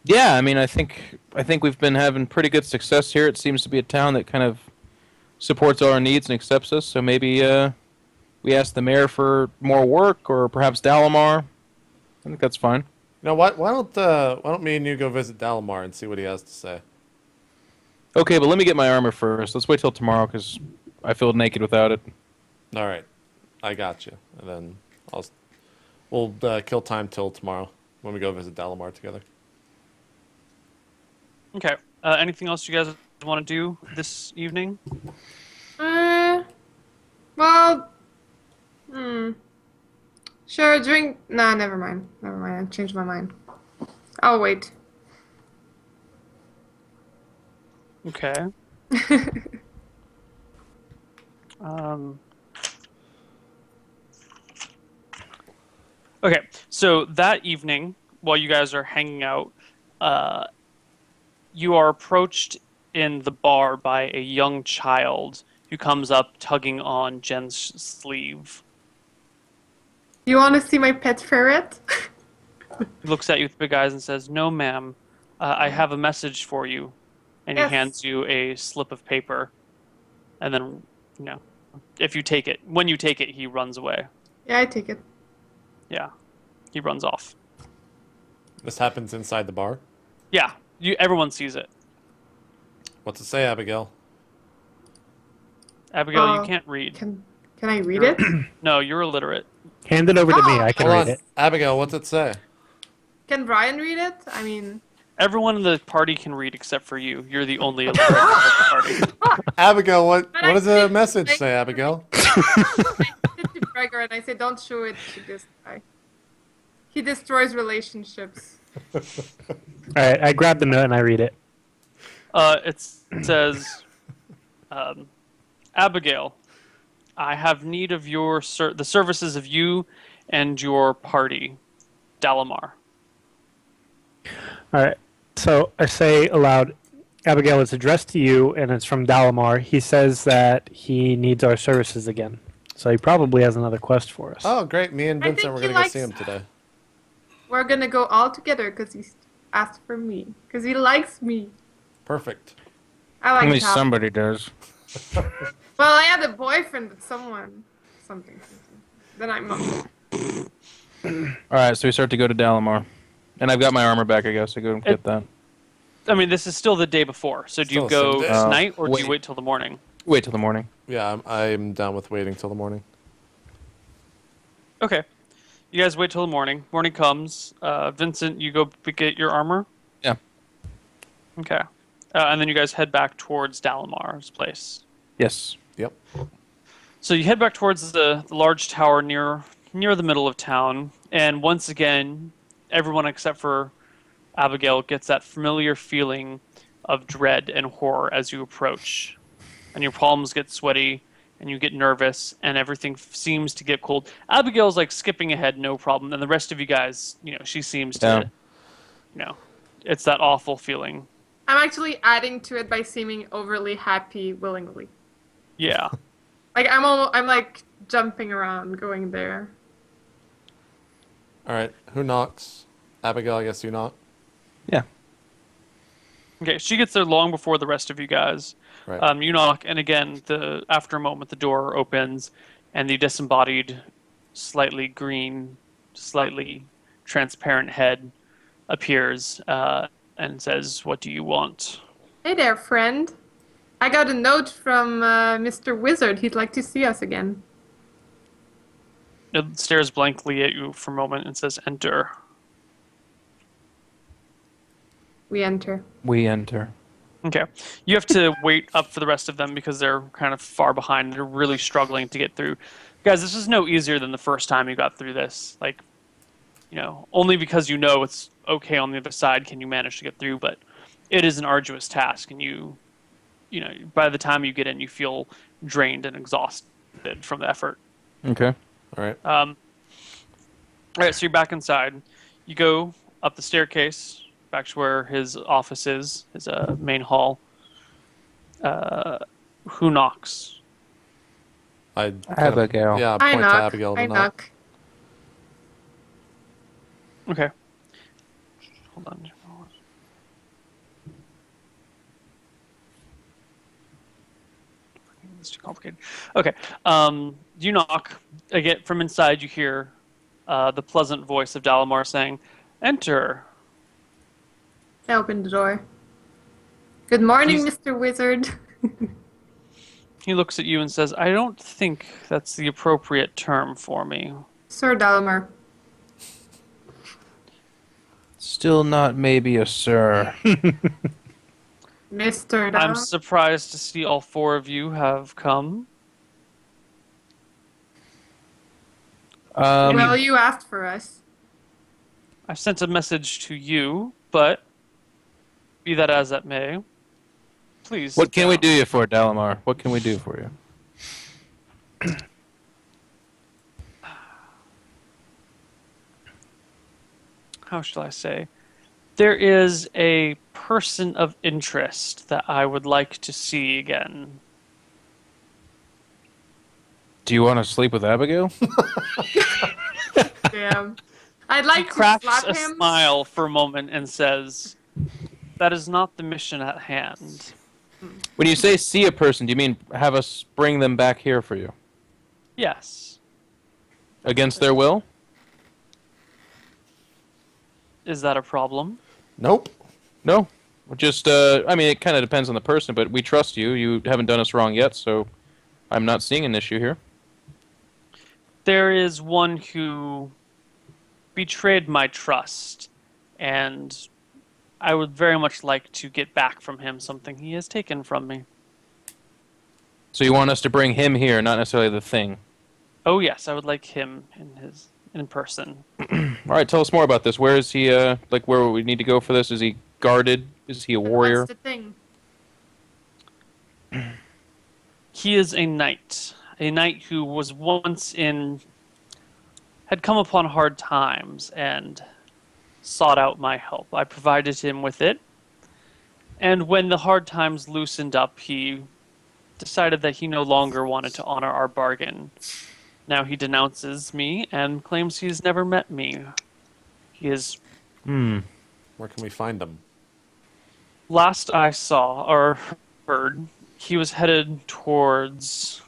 Yeah, I mean, I think we've been having pretty good success here. It seems to be a town that kind of supports all our needs and accepts us. So maybe we ask the mayor for more work, or perhaps Dalamar. I think that's fine. You know what? Why don't me and you go visit Dalamar and see what he has to say? Okay, but let me get my armor first. Let's wait till tomorrow because I feel naked without it. All right, I got you. And then we'll kill time till tomorrow when we go visit Dalamar together. Okay. Anything else you guys want to do this evening? well, sure, drink. Nah, never mind. I changed my mind. I'll wait. Okay. Okay, so that evening, while you guys are hanging out, you are approached in the bar by a young child who comes up tugging on Jen's sleeve. You want to see my pet ferret? He looks at you with big eyes and says, "No, ma'am, I have a message for you." And Yes. he hands you a slip of paper. And then, if you take it, when you take it, he runs away. Yeah, I take it. Yeah, he runs off. This happens inside the bar. Yeah, everyone sees it. What's it say, Abigail? Abigail, you can't read. Can I read it? No, you're illiterate. Hand it over to me. I can Hold read on, it. Abigail. What's it say? Can Brian read it? I mean, Everyone in the party can read except for you. You're the only illiterate of the party. Abigail, what But does I the think- message like- say, Abigail? I said to Gregor and I say, don't show it to this guy. He destroys relationships. All right, I grab the note and I read it. It says, Abigail, I have need of the services of you and your party, Dalamar. All right, so I say aloud, Abigail, it's addressed to you, and it's from Dalamar. He says that he needs our services again, so he probably has another quest for us. Oh, great. Me and I Vincent think were he going to go likes- see him today. We're gonna go all together because he asked for me. Because he likes me. Perfect. I like Only Tal. somebody does. Well, I had a boyfriend with something. Then I'm not. All right, so we start to go to Dalamar. And I've got my armor back, I guess. I go and get that. I mean, this is still the day before. So do you Still go the same day. tonight or do you Wait. wait till the morning? Wait till the morning. Yeah, I'm down with waiting till the morning. Okay. You guys wait till the morning. Morning comes. Vincent, you go get your armor? Yeah. Okay. And then you guys head back towards Dalamar's place. Yes. Yep. So you head back towards the large tower near the middle of town. And once again, everyone except for Abigail gets that familiar feeling of dread and horror as you approach. And your palms get sweaty, and you get nervous, and everything seems to get cold. Abigail's like skipping ahead, no problem. And the rest of you guys, she seems to, it's that awful feeling. I'm actually adding to it by seeming overly happy willingly. Yeah. Like I'm like jumping around, going there. All right. Who knocks? Abigail, I guess you knock. Yeah. Okay, she gets there long before the rest of you guys. Right. You knock, and again, after a moment, the door opens, and the disembodied, slightly green, slightly transparent head appears and says, "What do you want?" Hey there, friend. I got a note from Mr. Wizard. He'd like to see us again. It stares blankly at you for a moment and says, "Enter." We enter. We enter. Okay. You have to wait up for the rest of them because they're kind of far behind. They're really struggling to get through. Guys, this is no easier than the first time you got through this. Like, only because it's okay on the other side can you manage to get through, but it is an arduous task, and by the time you get in, you feel drained and exhausted from the effort. Okay. All right. All right, so you're back inside. You go up the staircase back to where his office is, his main hall. Who knocks? Abigail. Yeah, I point to knock. Abigail to I knock. knock. Okay. Hold on. It's too complicated. Okay. You knock. Again, from inside, you hear the pleasant voice of Dalamar saying, "Enter." I open the door. Good morning, He's- Mr. Wizard. He looks at you and says, "I don't think that's the appropriate term for me." Sir Dalamar. Still not maybe a sir. Mr. I'm Dalamar. surprised to see all four of you have come. Well, you asked for us. I sent a message to you, but be that as that may, please. What can we sit do down. you for, Dalamar? What can we do for you? How shall I say? There is a person of interest that I would like to see again. Do you want to sleep with Abigail? Damn. I'd He like to cracks slap a him. smile for a moment and says, "That is not the mission at hand." When you say see a person, do you mean have us bring them back here for you? Yes. Against their will? Is that a problem? Nope. No. Just, it kind of depends on the person, but we trust you. You haven't done us wrong yet, so I'm not seeing an issue here. There is one who betrayed my trust, and I would very much like to get back from him something he has taken from me. So you want us to bring him here, not necessarily the thing. Oh yes, I would like him in person. All right, tell us more about this. Where is he, where we need to go for this? Is he guarded? Is he a warrior? What's the thing? He is a knight who was had come upon hard times and sought out my help. I provided him with it, and when the hard times loosened up, he decided that he no longer wanted to honor our bargain. Now he denounces me and claims he's never met me. He is... Where can we find them? Last I saw or heard, he was headed towards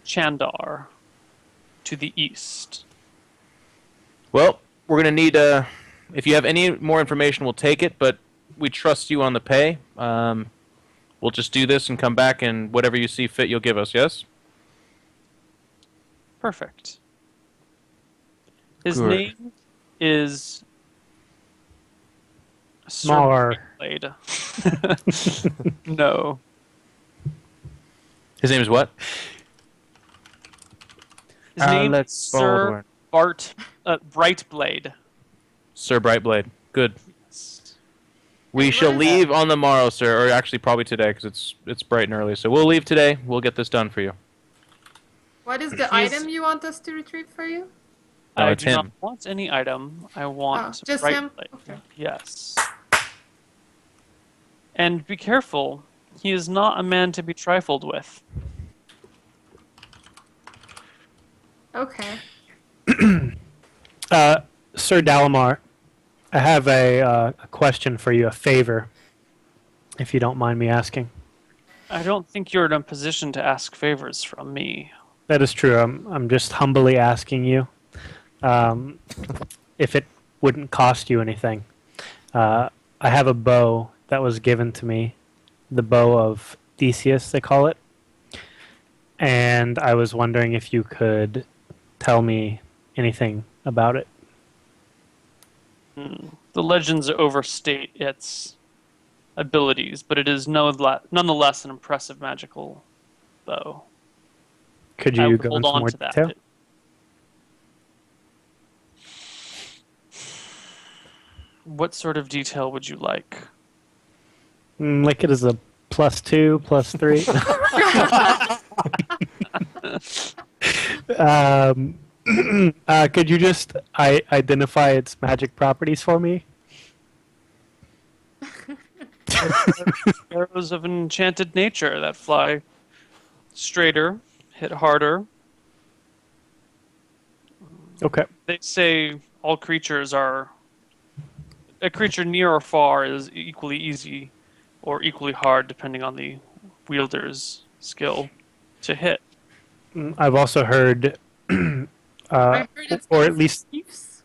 Chandar, to the east. Well, we're going to need, if you have any more information, we'll take it, but we trust you on the pay. We'll just do this and come back, and whatever you see fit, you'll give us, yes? Perfect. His Good. name is Smaller. Blade. No. His name is what? His name Alex is Sir Brightblade. Sir Brightblade. Good. We shall leave on the morrow, sir, or actually probably today, because it's bright and early. So we'll leave today. We'll get this done for you. What is the He's- item you want us to retrieve for you? I it's do not him. want any item. I want just him? Brightblade. Okay. Yes. And be careful. He is not a man to be trifled with. Okay. Sir Dalamar, I have a question for you, a favor, if you don't mind me asking. I don't think you're in a position to ask favors from me. That is true. I'm just humbly asking you if it wouldn't cost you anything. I have a bow that was given to me, the bow of Theseus, they call it. And I was wondering if you could tell me anything about it. The legends overstate its abilities, but it is nonetheless an impressive magical bow. Could I you would go hold into on more to that. detail? What sort of detail would you like? Like it is a +2, +3. Could you just identify its magic properties for me? Arrows of enchanted nature that fly straighter, hit harder. Okay. They say all creatures are. A creature near or far is equally easy or equally hard, depending on the wielder's skill to hit. I've also heard, I heard it's or called at least Thieves.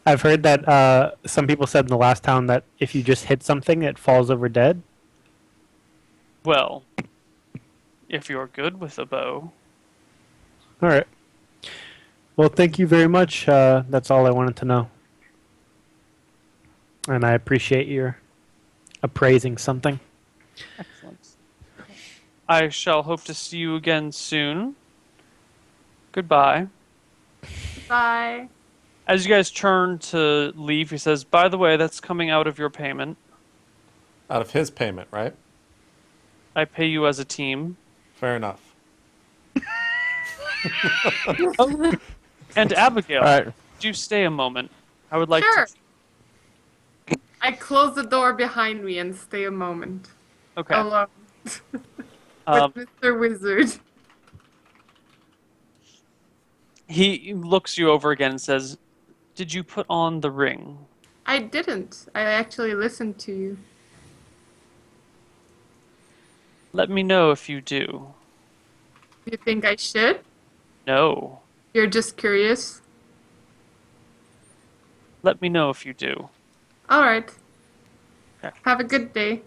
I've heard that some people said in the last town that if you just hit something, it falls over dead. Well, if you're good with a bow. All right. Well, thank you very much. That's all I wanted to know. And I appreciate your appraising something. Excellent. I shall hope to see you again soon. Goodbye. Bye. As you guys turn to leave, he says, by the way, that's coming out of your payment. Out of his payment, right? I pay you as a team. Fair enough. And Abigail, All right. could you stay a moment? I would like Sure. to... I close the door behind me and stay a moment. Okay. Alone. Um, With Mr. Wizard. he looks you over again and says, did you put on the ring? I didn't. I actually listened to you. Let me know if you do. You think I should? No. You're just curious? Let me know if you do. Alright. Okay. Have a good day.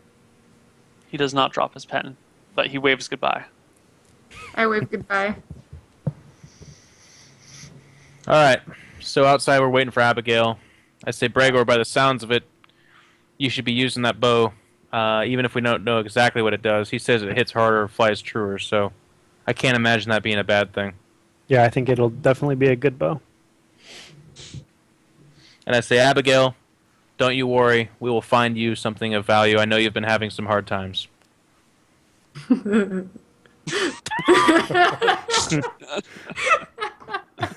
He does not drop his pen, but he waves goodbye. I wave goodbye. All right. So outside, we're waiting for Abigail. I say, Bregor, by the sounds of it, you should be using that bow, even if we don't know exactly what it does. He says it hits harder, flies truer, so I can't imagine that being a bad thing. Yeah, I think it'll definitely be a good bow. And I say, Abigail, don't you worry. We will find you something of value. I know you've been having some hard times.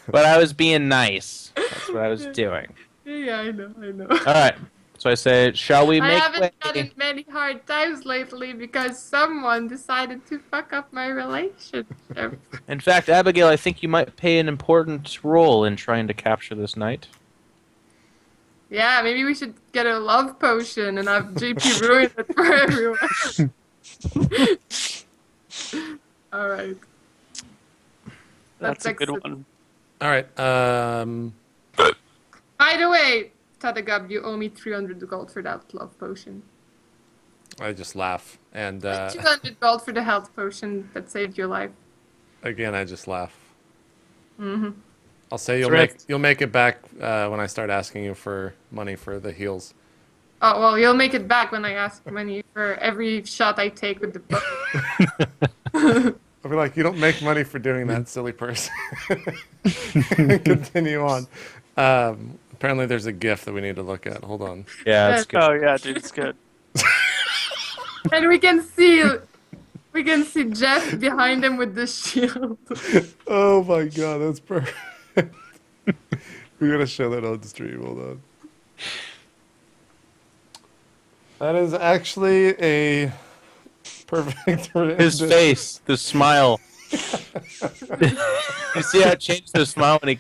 But I was being nice. That's what I was doing. Yeah, I know. All right. So I say, shall we I make haven't way? gotten many hard times lately because someone decided to fuck up my relationship. In fact, Abigail, I think you might play an important role in trying to capture this knight. Yeah, maybe we should get a love potion and have JP ruin it for everyone. Alright. That's a good excellent. one. All right. By the way, Tadagab, you owe me 300 gold for that love potion. I just laugh, and 200 gold for the health potion that saved your life. again, I just laugh. Mm-hmm. I'll say you'll make it back when I start asking you for money for the heals. Oh, well, you'll make it back when I ask money for every shot I take with the bow. I'll be like, you don't make money for doing that, silly person. Continue on. Apparently, there's a GIF that we need to look at. Hold on. Yeah, that's good. Oh, yeah, dude, it's good. And we can see Jeff behind him with the shield. Oh my god, that's perfect. We gotta show that on the stream. Hold on. That is actually a perfect. His face, the smile. You see how it changed the smile when he...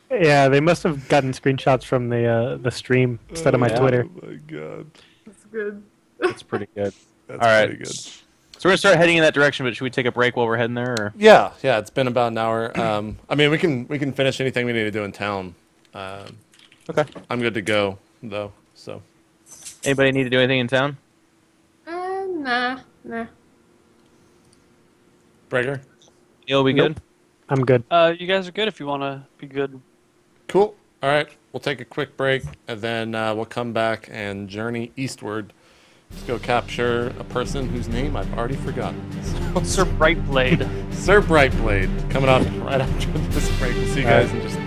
Yeah, they must have gotten screenshots from the stream instead of my yeah. Twitter. Oh my god, That's good. That's pretty good. that's All right. pretty good. So we're going to start heading in that direction, but should we take a break while we're heading there? Or? Yeah, it's been about an hour. I mean, we can finish anything we need to do in town. Okay. I'm good to go though. So Anybody need to do anything in town? Nah. Breaker? You'll be Nope. good. I'm good. You guys are good if you want to be good. Cool. All right. We'll take a quick break, and then we'll come back and journey eastward. Let's go capture a person whose name I've already forgotten. So, Sir Brightblade. Sir Brightblade, coming up right after this break. We'll see you guys in just